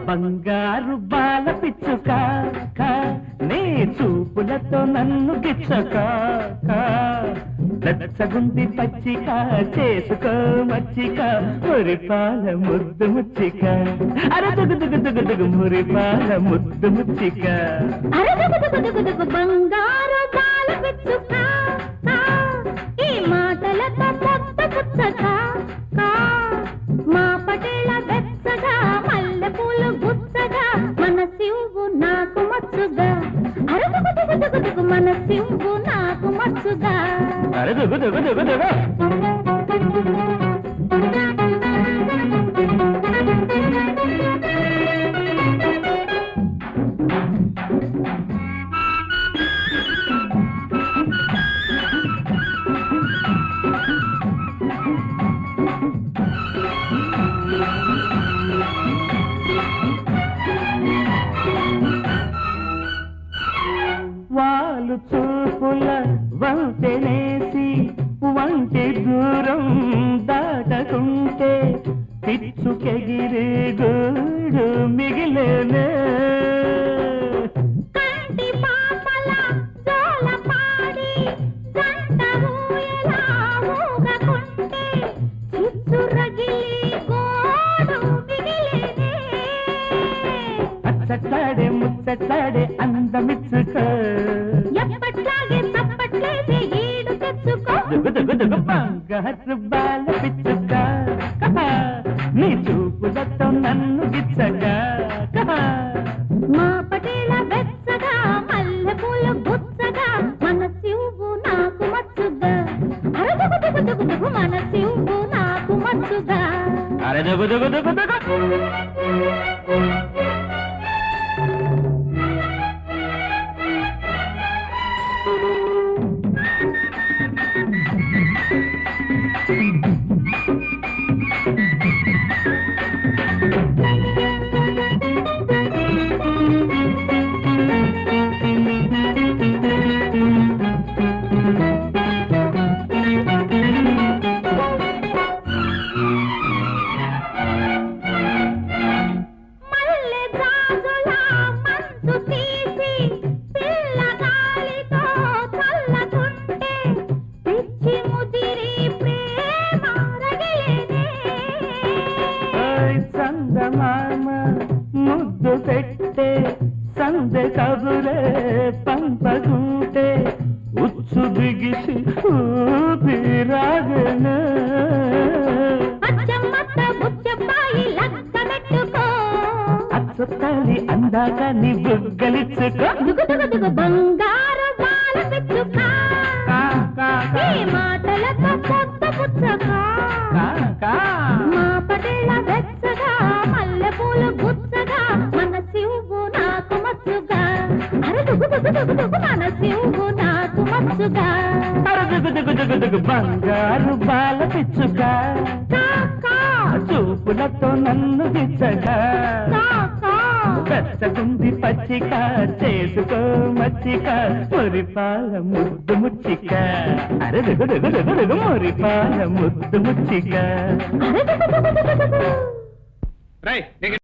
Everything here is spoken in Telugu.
బంగారు బాల పిచ్చుక నీ చూపులతో నన్ను గిచ్చక రచ్చగుంది పచ్చిక చేసుకో మచ్చిక మురిపాల ముద్దు ముచ్చిక అర దుగు దుగు దుగు దుగు మురిపాల ముద్దు ముచ్చిక బంగారు బాల పిచ్చుక ఈ మాటలతో పొత్త పుచ్చక మా పటేళ వెచ్చగా మల్లె పూలు గుచ్చగా మన శివు నాకు మచ్చుగా అరదుగు మన శివు నాకు మచ్చుగా అరదుగు దుగు దుగు దుగు వాలు చూపుల వంతెనేసి వంటి దూరం దాటకుంటే పిచ్చుకెగిరే గోడు మిగిలేనే కంటి పాపల జోల పాడి జంట ఊయలా ఊగకుంటే చిచ్చు రగిలి గోడు మిగిలేనే అచ్చట్లాడే ముచ్చట్లాడే అందమిచ్చుక ఎప్పట్లాగే చప్పట్లేసి ఈడు తెచ్చుకో బంగారు బాల పిచ్చుక నీ చూపులతో నన్ను గిచ్చగా మా పటేల వెచ్చగా మల్లె పూలు గుచ్చగా మన శివు నాకు మచ్చుగా అరదుగు మన శివు నాకు మచ్చుగా అరదుగు దుగు దుగు దుగు ముద్దు పెట్టే సందె కబురే పంపకుంటే ఉచ్చు బిగిసి ఊపిరాగనే అచ్చుతాలి అందాక నీ బుగ్గలిచ్చుకో బంగారు బాల పిచ్చుక మాటలతో పొత్త పుచ్చక మా పటేళ వెచ్చగా మల్లె పూలు గుచ్చగా మన శివు నాకు మచ్చుగా అరదుగు మన శివు నాకు మచ్చుగా అరదుగు బంగారు బాల పిచ్చుక చూపులతో నన్ను గిచ్చగా వెచ్చగుంది పచ్చిక చేసుకో మచ్చిక మురిపాల ముద్దు ముచ్చిక అరదుగు దుగు దుగు దుగు మురిపాల ముద్దు ముచ్చిక